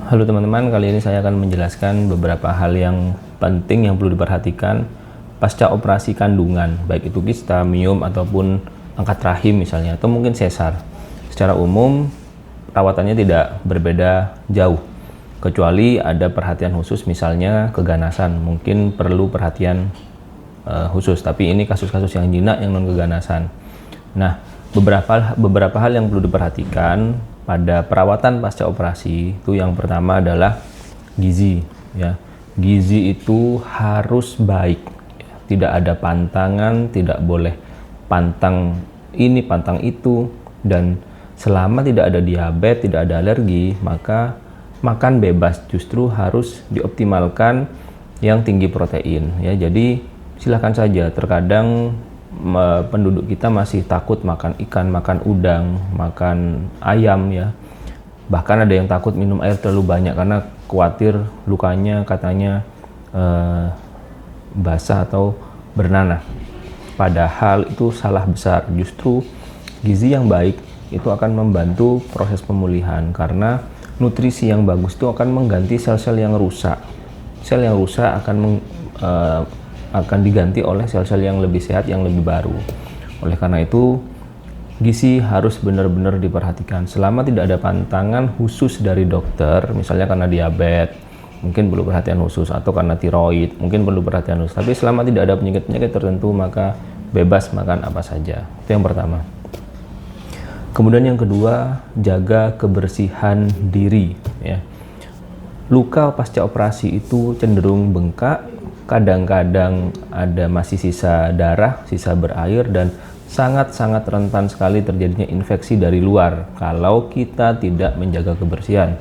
Halo teman-teman, kali ini saya akan menjelaskan beberapa hal yang penting yang perlu diperhatikan pasca operasi kandungan, baik itu kista, miom, ataupun angkat rahim misalnya, atau mungkin sesar. Secara umum, perawatannya tidak berbeda jauh, kecuali ada perhatian khusus, misalnya keganasan, mungkin perlu perhatian khusus, tapi ini kasus-kasus yang jinak yang non-keganasan. Nah, beberapa hal yang perlu diperhatikan pada perawatan pasca operasi itu yang pertama adalah gizi, ya. Gizi itu harus baik, ya. Tidak ada pantangan, tidak boleh pantang ini, pantang itu, dan selama tidak ada diabetes, tidak ada alergi, maka makan bebas justru harus dioptimalkan yang tinggi protein, ya. Jadi silahkan saja, terkadang penduduk kita masih takut makan ikan, makan udang, makan ayam, ya. Bahkan ada yang takut minum air terlalu banyak karena khawatir lukanya katanya basah atau bernanah. Padahal itu salah besar. Justru gizi yang baik itu akan membantu proses pemulihan, karena nutrisi yang bagus itu akan mengganti sel-sel yang rusak. Sel yang rusak akan diganti oleh sel-sel yang lebih sehat, yang lebih baru. Oleh karena itu, gizi harus benar-benar diperhatikan. Selama tidak ada pantangan khusus dari dokter, misalnya karena diabetes, mungkin perlu perhatian khusus, atau karena tiroid, mungkin perlu perhatian khusus. Tapi selama tidak ada penyakit-penyakit tertentu, maka bebas makan apa saja. Itu yang pertama. Kemudian yang kedua, jaga kebersihan diri, ya. Luka pasca operasi itu cenderung bengkak, kadang-kadang ada masih sisa darah, sisa berair, dan sangat-sangat rentan sekali terjadinya infeksi dari luar kalau kita tidak menjaga kebersihan.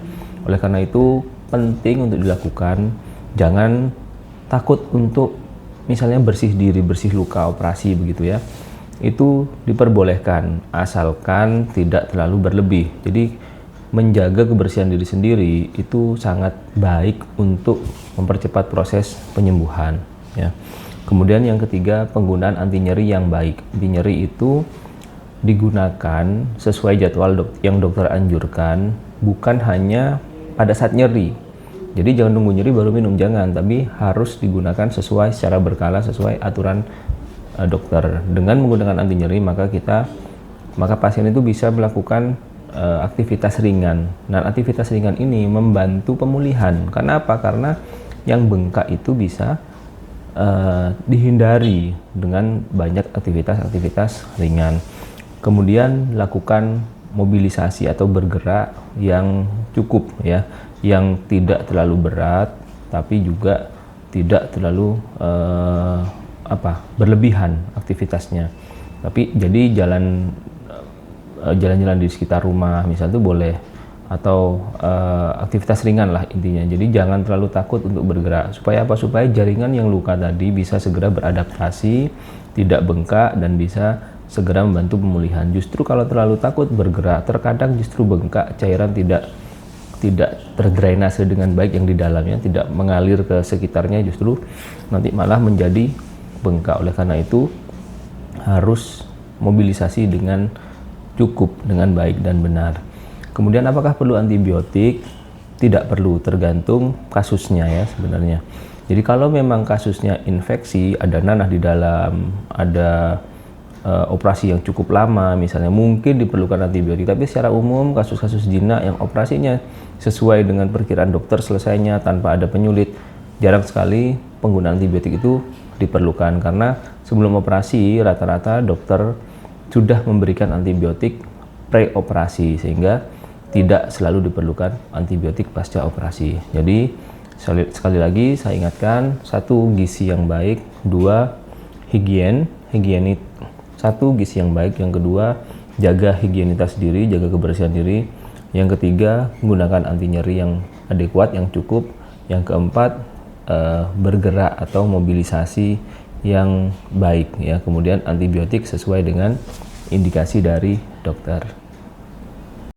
Oleh karena itu penting untuk dilakukan. Jangan takut untuk misalnya bersih diri, bersih luka operasi begitu, ya. Itu diperbolehkan asalkan tidak terlalu berlebih. Jadi menjaga kebersihan diri sendiri itu sangat baik untuk mempercepat proses penyembuhan, ya. Kemudian yang ketiga, penggunaan anti nyeri yang baik. Anti nyeri itu digunakan sesuai jadwal yang dokter anjurkan, bukan hanya pada saat nyeri. Jadi jangan tunggu nyeri baru minum, jangan, tapi harus digunakan sesuai secara berkala, sesuai aturan dokter. Dengan menggunakan anti nyeri maka pasien itu bisa melakukan aktivitas ringan. Nah, aktivitas ringan ini membantu pemulihan. Karena apa? Karena yang bengkak itu bisa dihindari dengan banyak aktivitas ringan. Kemudian lakukan mobilisasi atau bergerak yang cukup, ya, yang tidak terlalu berat, tapi juga tidak terlalu berlebihan aktivitasnya. Tapi jadi jalan-jalan di sekitar rumah misalnya itu boleh, atau aktivitas ringan lah intinya. Jadi jangan terlalu takut untuk bergerak. Supaya apa? Supaya jaringan yang luka tadi bisa segera beradaptasi, tidak bengkak, dan bisa segera membantu pemulihan. Justru kalau terlalu takut bergerak, terkadang justru bengkak, cairan tidak terdrainase dengan baik yang di dalamnya, tidak mengalir ke sekitarnya, justru nanti malah menjadi bengkak. Oleh karena itu harus mobilisasi dengan cukup, dengan baik dan benar. Kemudian apakah perlu antibiotik? Tidak perlu, tergantung kasusnya, ya, sebenarnya. Jadi kalau memang kasusnya infeksi, ada nanah di dalam, ada operasi yang cukup lama misalnya, mungkin diperlukan antibiotik. Tapi secara umum kasus-kasus jinak yang operasinya sesuai dengan perkiraan dokter selesainya tanpa ada penyulit, jarang sekali penggunaan antibiotik itu diperlukan, karena sebelum operasi rata-rata dokter sudah memberikan antibiotik pre-operasi, sehingga tidak selalu diperlukan antibiotik pasca operasi. Jadi sekali lagi saya ingatkan, satu, gizi yang baik, dua, higienik. Satu, gizi yang baik, yang kedua, jaga higienitas diri, jaga kebersihan diri, yang ketiga, menggunakan anti nyeri yang adekuat, yang cukup, yang keempat, bergerak atau mobilisasi yang baik, ya. Kemudian antibiotik sesuai dengan indikasi dari dokter.